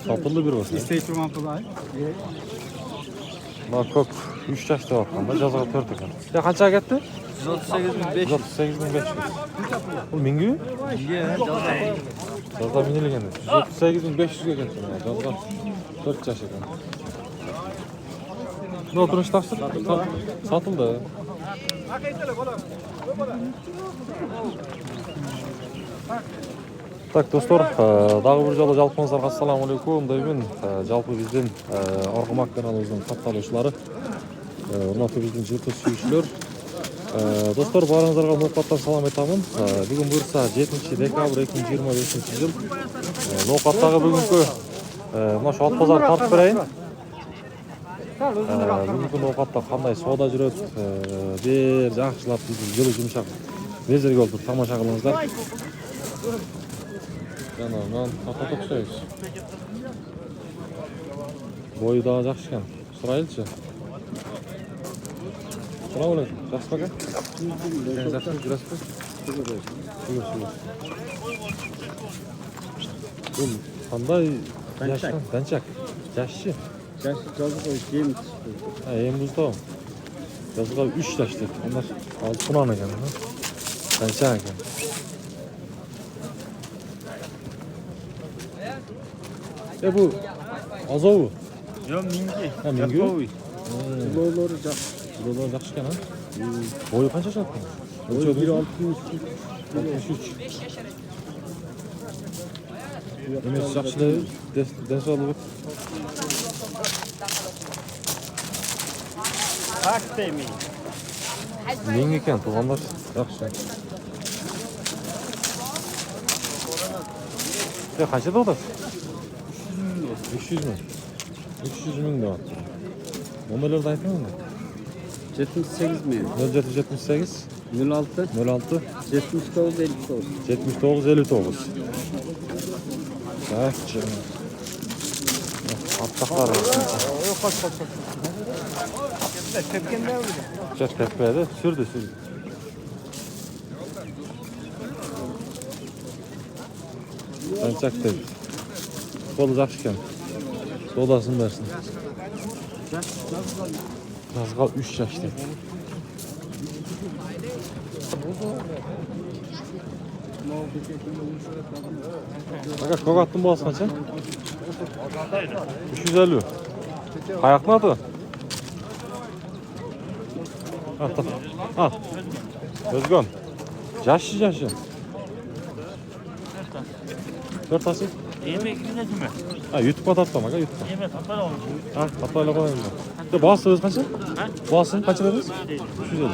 Satıldı bir olsun. İsteyip durmam kolay. Makok 3 yaşta bakanda жазга 4 ekan. Ya kança ketdi? 138.500. 138.500. Bu mingü? Жазга минилген. 138.500 ге кетти. Жазга 4 жаш ekan. Ne oturuş taksın? Satıldı. Так, достор, дагы бир жолу жалпыңыздарга ассаламу алейкум деймин. Жалпы биздин Аргымак каналыбыздын катталуучулары, урматтуу биздин жыртык сүйүүчүлөр. Достор, баарыңыздарга ноокаттан салам айтамын. Бүгүн буюрса 7 декабрь 2025 жыл. Ноокаттагы бүгүнкү мына шу ат базарды тартып берейин. Бүгүнкү ноокатта кандай соода жүрөт, бир жакшылап биздин жылы жумшак мезерге болуп тамаша кылыңыздар. Жанагынан ата токсойбуз. Бою дагы жакшы экен. Сурайлычы. Салам алейкум. Жакшы бака? Жакшы жүрөсүз? Жүрөсүз. Бул кандай жашан? Данчак. Жашчы. Жашы жазғы ем Эми бузда. Жазга 3 жаш деп. Андар алтынан экен. Данчак экен. Bu azov. Yo, mingi. Ha, mingi. Kiloları жақсы. Kiloları жақсы ekan, ha? Boyu qancha chaqqan? Boyu 1.63. Emes жақшылay, densoqligi. Tak demeyin. Ming ekan, tug'anlar yaxshi. Ya qanchada otasiz? 300 ming. 300 ming de attı. Numaraları da aytmayın mı? 78 mi? 0778 06 06 79 59. 79 59. Tak canım. Attaklar. Yok kaç. Tepken ne oldu? Çok tepede sürdü. Ben çaktım. Kolu zakşken. Solasın versin. Yazgal 3 yaşta. Bak kok attın bu aslan sen. 350. Kayak mı adı? Al. Özgün. Yaşı. 4 asıl. Yemek gideceğiz mi? Ha, YouTube'a tatlamak ha, YouTube'a. Yemek haber olmuş. Ha, tatlayla koyayım ben. Bağısı öz kaçı? Ha? Bağısı kaçı dediniz? 350.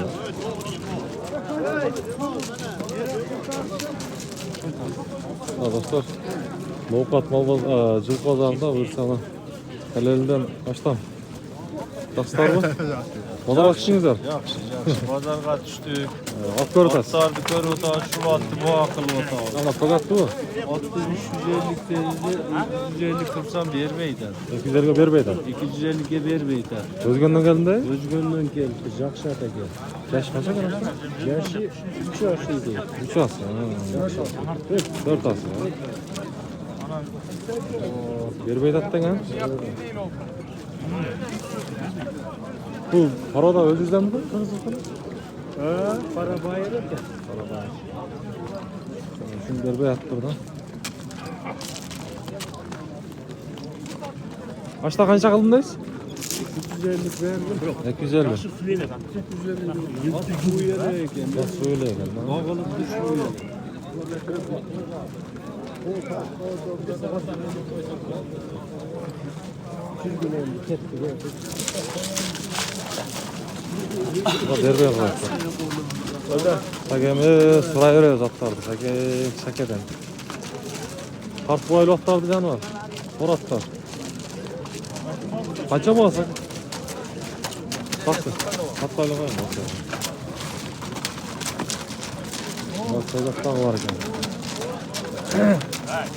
Ha dostlar, Nokat Cılık Pazarı'nda bir sana helalinden kaçtan? Takslar mı? Moda bakışınızlar. Yaxşı. Bazarga düşdük. At görüyoruz. Atlardı kör ota, şu attı, bu akıllı ota. Ama tokattı mı? Attı 350 derece, 350 kırsam vermeydi. 250'ye vermeydi. 250'ye vermeydi. Özgün'den geldin de? Özgün'den geldi. Jakşa'da geldi. Yaş kaça kadar? Yaşı 3 yaşıydı. 3 as. 4 as. Vermeydi attın ha? Bu para da özüzden mi? Para bayırı da. Şimdi berbe yattı buradan. Kaçta kança kaldındayız? 250 verdim. 250. Bu yere eken. Nasıl öyle yani? Bakalım düşüyor. Bu berbe yapar. Sakemi suray örüyoruz atlardı. Sakeden. Kart boylu atlardı canı var. Moratlar. Kaça mı alsak? Baktı. Atlarla koyalım. Sayıdaktan var ekan.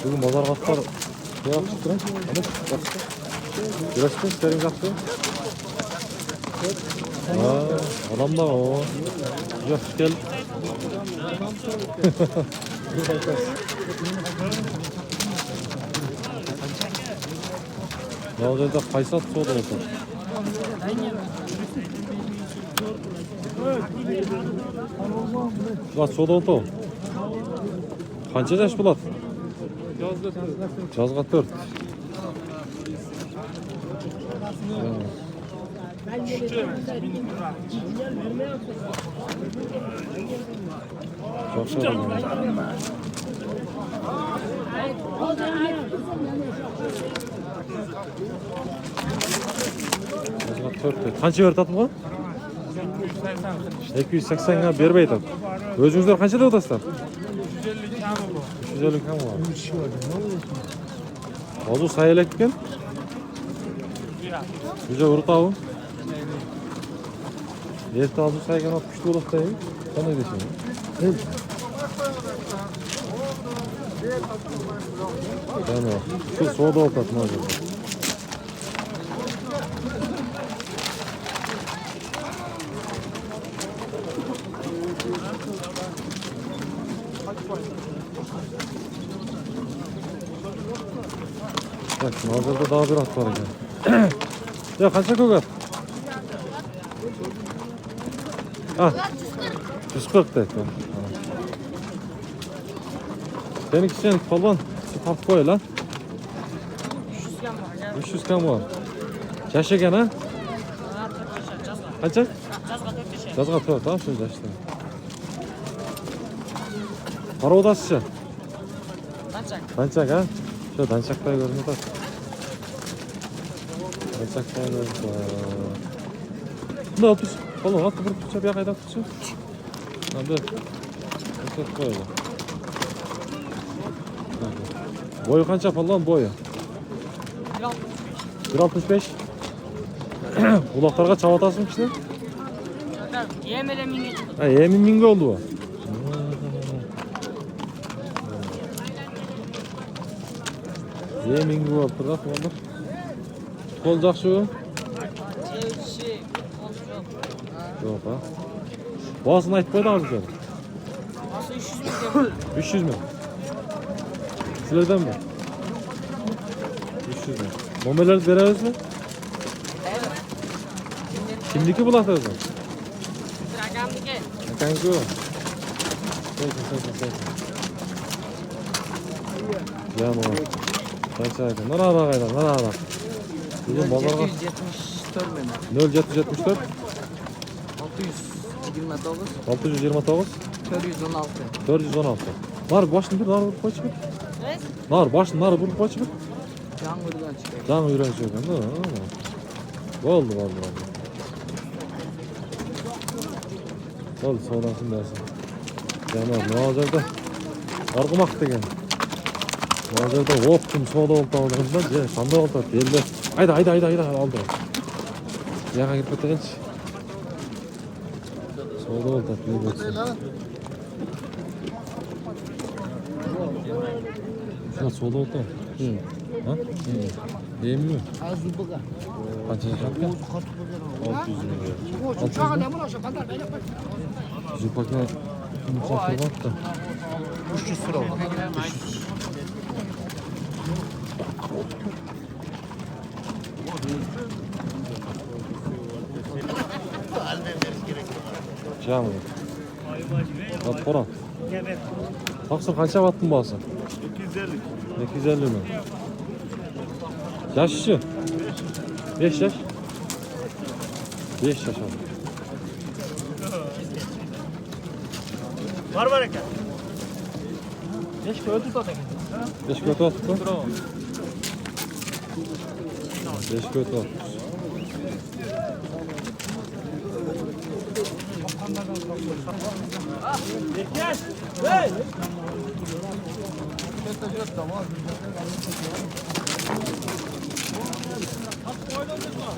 Bugün bazar katlar ne yapıştı duran? Anıp baktı. Görüştün, serin yaptı. Adam da o. Güzel, gel. Mağal жерде қайсы ат сода отыр? Ат сода отыр. Қанша жаш болады? Жазға 4. Çok şey oldu. Qancha beradi bu? 280 ga bermay aytadi. O'zingizlar qanchada o'tasizlar? 350 kam bor. Hozir sayil ekan. Juda urtavim. Erta hozir saygan ot kuchli bo'ladi-da. Qanday deysiz? Tamam. Şu soda otlatma acaba. Bak, hazırda daha bir at var ya. Ya kaça koyar? Ah. 140 de. Senin kişinin falan tap koy lan. 300 gram var. Yaşagan ha? Kaça? Жазға 4, tamam şimdi işte. Para odası. Dançak ha? Şu dançakta görünüyor bak. Dançakta görünüyor. Ne yapıyorsun? Oğlum at bir tutsa bir kayda tutsa. Hadi. Dançak koy. Boyu kança falan boyu? 1.65. Kulaklarga çavatasın işte. Yemele minge çıktı. Ha, yemin minge oldu bu. Yemin minge oldu da oldu. Olacak şu. Çevşi, olacak. Yok ha. Boğazını ayıp koydu abi sen. Nasıl 300 milyon? 300 mü? Sizlerden mi? 300 mü? Bombeleri veririz mi? Evet. Kimdiki bulatırız mı? Rakamdaki. Kanka o. Sen. Canım o. Kaçaydı. Nereye bakaydı? Nereye bak? Bizim pazarga 774 meni. 0774 629 629 416. 416. Nar başını bir nar vurup kaçır. Evet. Nar başını nar vurup kaçır. Can buradan çıkıyor. Can yüreği söylüyorum değil mi? Oldu. Oldu sonrasını dersin. Canım ne olacak da? Argımak degen. Ne olacak da hoptum soda oldu aldığımda diye sanda oldu belli. Haydi aldı. Yağa girip ötegenç. Soda oldu belli. Şuna soda oldu. Hı. Ha? Hı. Değil mi? Kaç yaşında? 600 lira. Zupakla mutfakta bak da. 300 lira oldu. Canım. At Porat. Taksır kaça battın bağısı? 250 mi? Yaşlı. 5 yaş. 5 yaş abi. Var ekan. Neçta öldü da 5 kötü attık mı? 5 kötü attık.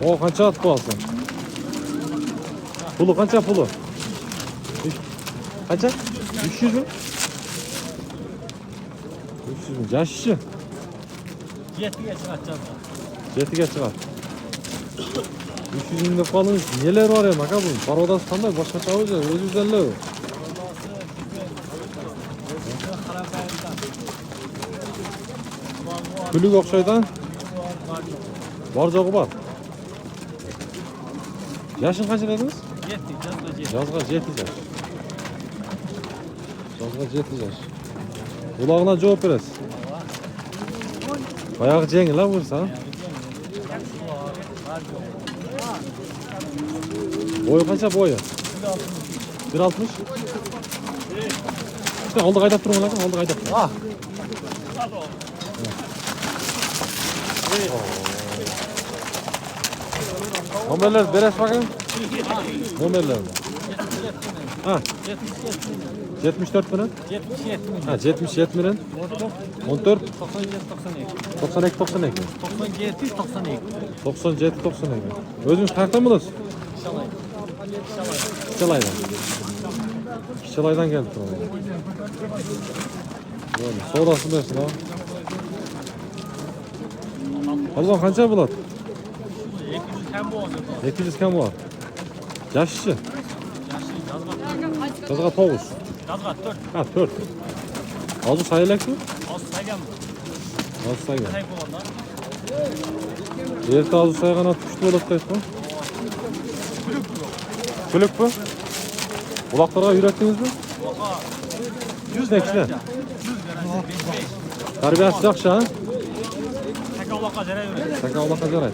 O kaça at bu alsın? Pulu kaça pulu? Kaça? 300 mü? 300 mü? Yaşlı. 7'ye çıkartacağız. 7'ye çıkar. 300 münde falan neler var ya bak abi. Paroda standart başka çağıracağız. Özüzlerle o. Külük okşaydan Var joğu var. Yaşın kaçı dediniz? 7, Yazga 7 yaş. Yazga 7 yaş. Kulağına cevap veres. Bayağı cengi lan vursa. Boyu kaça boyu? 1.60. İşte aldı kaydak durma lan, aldı kaydak. Ah. Nomerler beres bakayım. Nomerler. Ha. 74 mi? 77 mi? Ha 77 mi? 14 97, 92. 92 92. 97, 92. 97 92. Özünüz kaçtan mısınız? Kişalay'dan. Kişalay'dan geldi. Böyle soğudasın dersin ha. Allah kança bulat? 200 kam var. Yaşlı. Yazga 9. Yazga 4. Ha 4. Azı sayılak mı? Az saygan. Az sayılak. Sayı bolanda. Erta azı saygan at güçlü bolat da etme. Külük mü? Kulaklara ürettiniz mi? 100 ne kişi? Terbiyesiz yakşı ha? Tek avlaka zere yürü. Sakın Allah kazaray.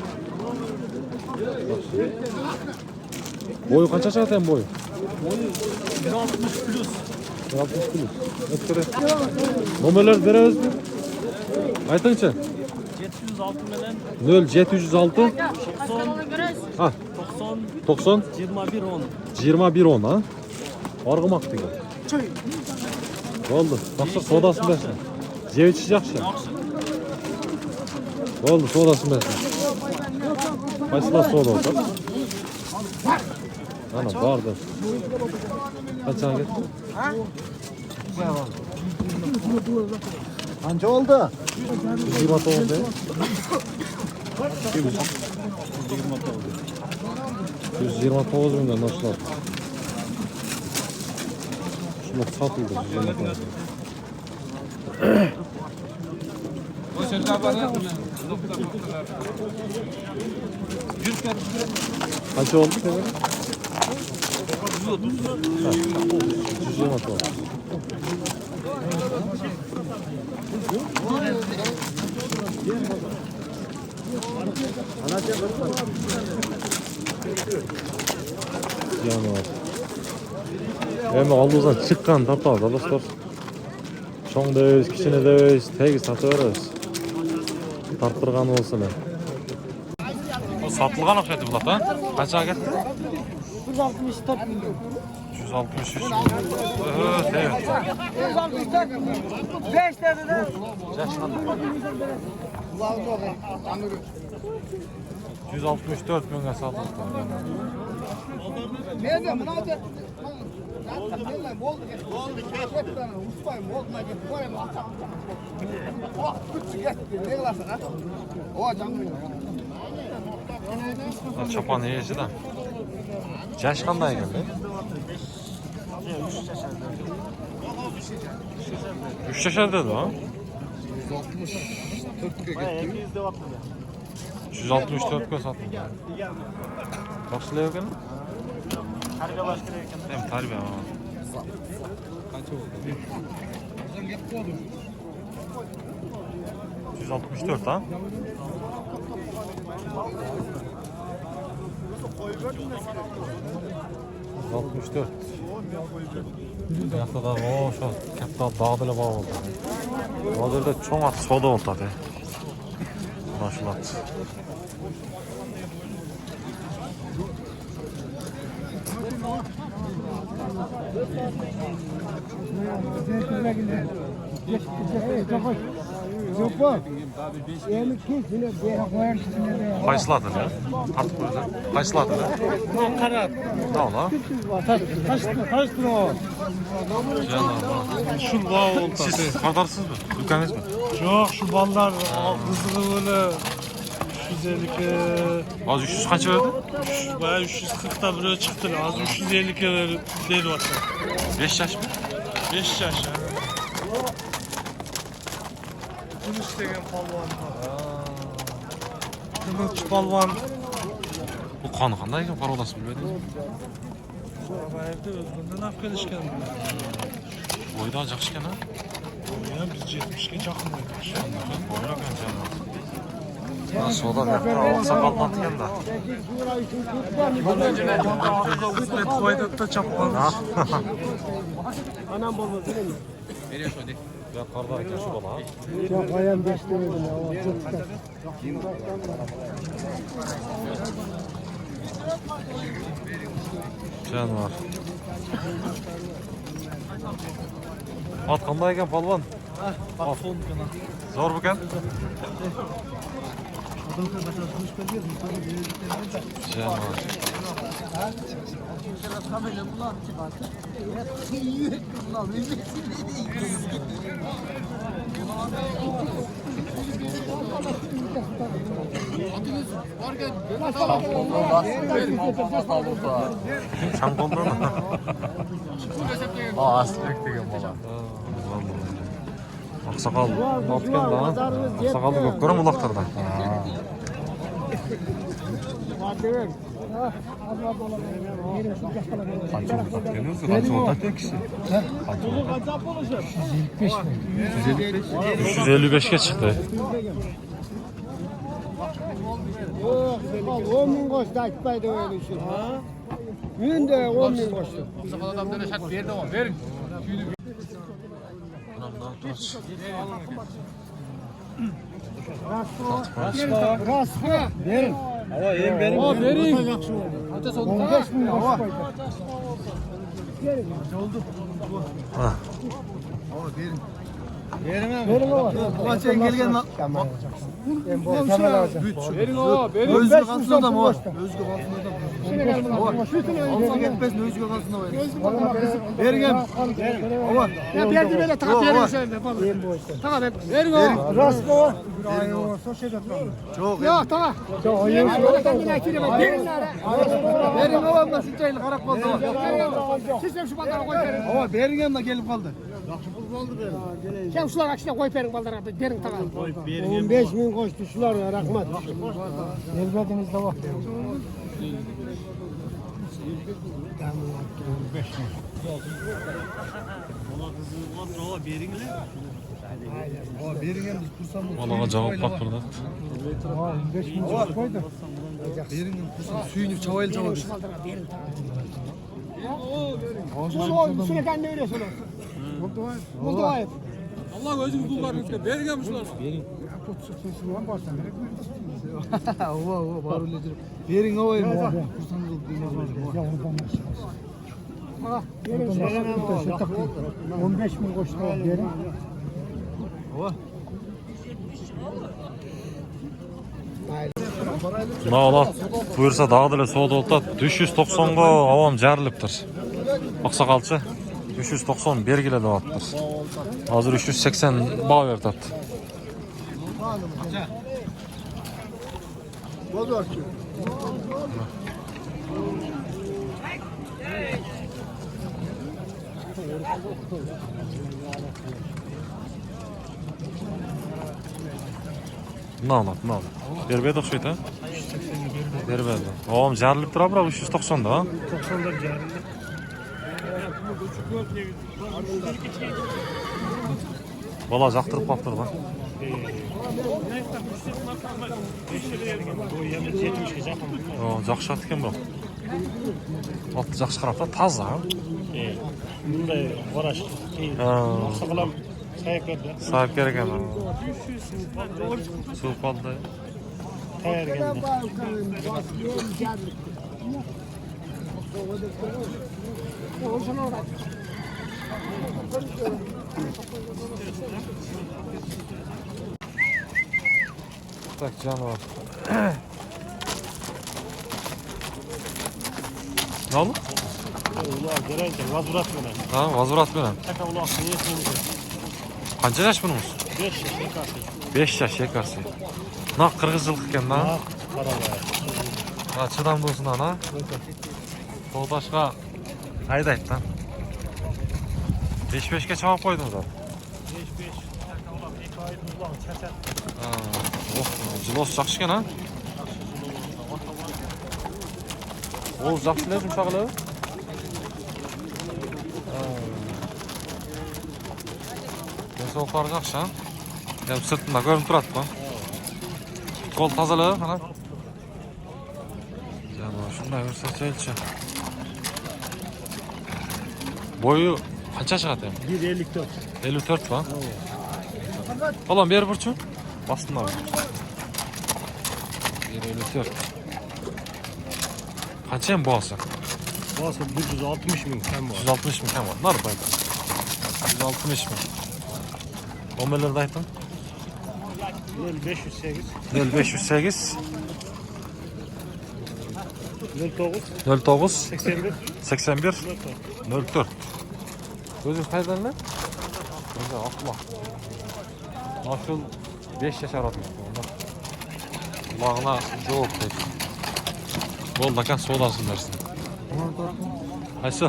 Boyu kaça çıkart hem boyu? 160 plus. 60 kilo. Ötkere. Nomerler veririz mi? Aytınca. 706 menen 0 706 90 ha 90 90 21 10. 21 10 ha. Argımak diyor. Oldu. Baksa sodasını versin. Ceviç yaxşı. Oldu sodasını versin. Kaçlar soda oldu? Ana vardı. Kaçan git. Anca oldu. 120 oldu. 129 binden nasıl aldı? Şunu satıldı. 129. Kaç oldu ki? 120 oldu. Yani hem aldığımızdan çıkan tartağız dostlar. Çoğun döviz, kiçine döviz, tegiz satıyoruz. Tarttırgan olsun. O satılgan okşaydı bu lata. Kaça gitti? 164 milyon. 163 milyon. Evet. 164 milyon. 5 dedi de. 164 milyon satıldı. Ne diyor? Buna hadi. Oldu. O küçük yetti. Ne kılarsın ha? O canım. Çopan yiyeci de. Yaş kanday geldi? 3 yaşar dedi ha? 164 kö satıldı. Nasıl yok yani? Harika başka derken. Hem tarbiye ama. Kaç oldu? 164 ha? ...164. Bir haftada o şu katta dağdıyla bağ oldu. O yerde çoğun at soda oldu tabi. Anlaşılat. Kaysıladı ne? Artık böyle. Kaysıladı ne? Karat. Ne ola? Kaç lira o? Şu bağ oldu. Siz kardarsınız mı? Dükkanınız mı? Yok şu ballar kızılı böyle 350 Az 300 kaç verdi? bayağı 340'da buraya çıktı. Az 350 kere dedi var. 5 yaş mı? 5 yaş ya. Bunu istegen falan. Kılıç balvan. Bu kanı qanday ekan parolasini bilmadingizmi? Evde özünden af gelişken. Boyda yaxshi ekan ha. Ya biz 70'e yakın oynadık. Boyda ekan canım. Soda berib oqsoqoldan deganda. Üstlet koyda da çaplanmış. Anam olmaz değil mi? Ya qarda ekan şu bala. Yok ayağım geçti dedim ya. Canvar. At qanday ekan polvon? Zo'r ekan? Canvar. Sen qoldun mu? Aa, Asbek degan bola. Oqsoqol otgan da. Oqsoqolni ko'p ko'ram uloqtirdi. Qancha otgan o'zi? Qancha otgan kishi? 355 ga chiqdi. 10 ming qo'shdi aytmaydi o'yini uchun. Endi 10 ming qo'shdi. Rasmi. Berin. Hava yem benim. O berin. 15 ming hava. Berin o. Kaçan gelgen lan. Ben bu temel alacağım. Verin o. Verin. Özgür kalsın adam o. Özgür kalsın adam. Olsa gitmez özgür kalsın o. Verin hem. Ova. Ya bir yerde böyle takip yerin söyle. Tamam verin o. Rasmi o. Çok. Yok tamam. Çok iyi. Verin o ama sıçrayla karakolda var. Siz şu ballara koy verin. Ova verin hem de gelip kaldı. Sen şular açına koy verin ballara. Verin tamam. 15 bin koştu şular ya rahmet. Elbetiniz de var. Ova verin hem kursam. Bolaga javob toptirdi. 15 bin koydu. Verin hem kursam suyunu çavaylı çavaylı. Bu şunu kendi öyle söyle. Buldu ayıp. Allah özünüz kullarınızda verin hem şular. Ova ova var öyle diyor. Verin ova hem. Kursam Ha, verin. 15 bin koştu verin. Ova. Mağla buyursa dağda da soğudu olta 390'ga avam jariliptir. Oqsoqolchi 390 bergile deyaptir. Hozir 380 baho berdi. Ne anlat? Berbeydi oqshaydi ha? Berbeydi. Avam jarilib turadi, biroq 390 da ha? 90'da geldi. Bola jaqtirib qolibdir da. O, yaxshi otgan bu. Otni yaxshi qarab da, toza. Bunday uğraş. Sağlam sayıp verdi. Sahip kerak ekan. Suv qoldi. Tayar geldi. Tak canavar. Ne oldu? Ulan gelince vazurat bilen. Ha, vazurat bilen. Taka ulan niyetini. Qancha yaş bunimiz? 5 yaş yakası. 5 yaş yakası. Na 40 yıllık ekan da. Karabağ. Ha, chidamli bo'lsin ana. To'g'dashqa haydaydi da. 5-5 ga chavob qo'ydingiz. 5-5. Taka ulan 2 ay ulan çeset. Ha, jilos yaxshi ekan ha. Oğuz жақсы эле, жумшак элеби? Денсаулыктары жакшы, а? Hem sırtında görünüp durat mı? Kol tazalı falan. Canım şundan bir seçelçi. Boyu kaça çıkardı? 1.54. 54 var. Oğlum bir burçun. Bastın abi. 1.54. Kaça mı boğası? Boğası 160 bin kem var. 160 mı kem var? Nerede baydı? 160 mı? Omeleri dayıttın? 0508 0508 09 09 81 81 04. Özü kaydan ne? Özü akla. Nasıl 5 yaş aradım. Kulağına cevap dedi. Bol da kan soğulasın dersin. Haysı.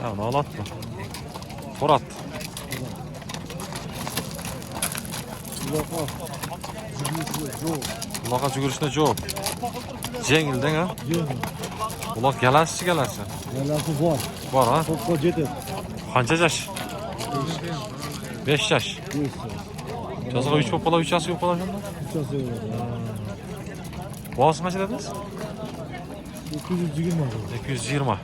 Ya ne anlatma. Torat. Kulağa cügürüşüne cevap. Cengilden ha? Kulak gelensiz gelensin. Velası var. Var ha? Çok kocadır. Kança yaş? 5 yaş. Жазға 3 болып қала, 3 жасы болып қала жонда? 3 yası var. Boğazı kaç dediniz? 220 var. 220.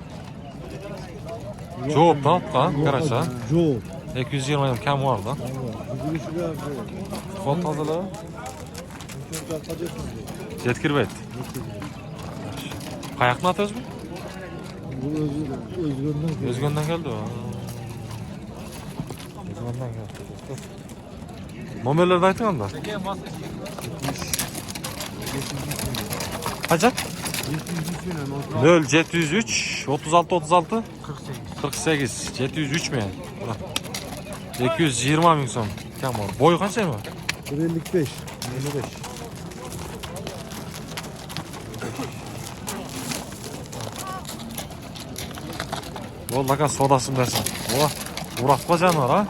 Cevap da atqa, qarasa. Joğuk. 220 yıl kam var da. Yüzülüşü de Kol tazalı. Jetkirbaydi. Qayaqni atıyoruz mu? Bu özgürden Özgönden geldi o. Özgönden geldi. Nomerleri de aytın anda. Kaçak? 0703 36 36 48 703 mi? 220 bin son. Kam var. Boyu kaç mı? 55. 55. Vallahi kan sodasın dersin. Ola uğratma canı var ha.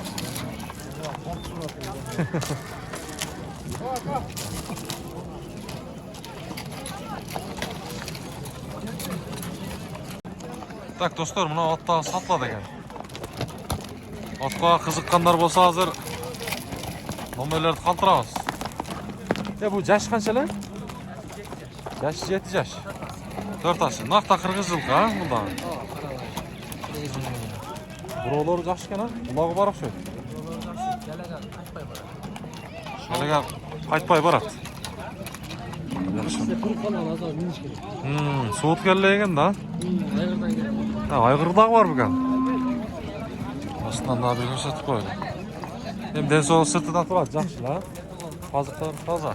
Tak dostlar, mına atla satladı ekan. Atqa qiziqqanlar bo'lsa hozir nomerlarni qoldiramiz. Bu yaş qanchalar? Yaş 7 yaş. 4 yaş. Naqta qirg'iz yilqi ha bundan. Birovlar yaxshi ekan ha. Qulog'i bor o'xshaydi. Shalaga qaytpay boradi. Soğutkenle ekanda. Ha, aygırdak var bugan. Aslında daha bir gün satıp koydu. Hem den sonra sırtıdan turadi, yaxshi la. Hozirdan toza.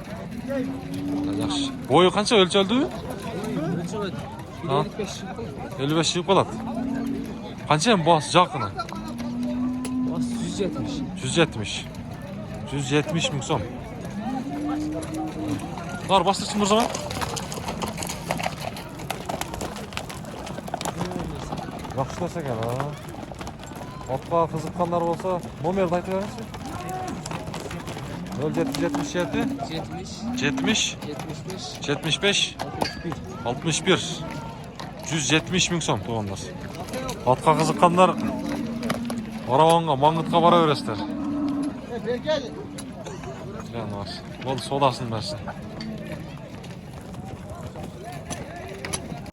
Yaxshi. Boyu qancha o'lchaldi? 55 yil qoladi. Qancha ham bos joqini? 170. 170. 170 ming so'm. Var bastırçın o zaman. Yaxşı dese gel ha. Atqa qiziqqanlar bo'lsa, nomerni aytib berasiz. 0777 70 75 61 170 ming so'm to'g'andas. Atqa qiziqqanlar Oravonga, Mangitga bora berasizlar. Gel var. Bol sodasını versin.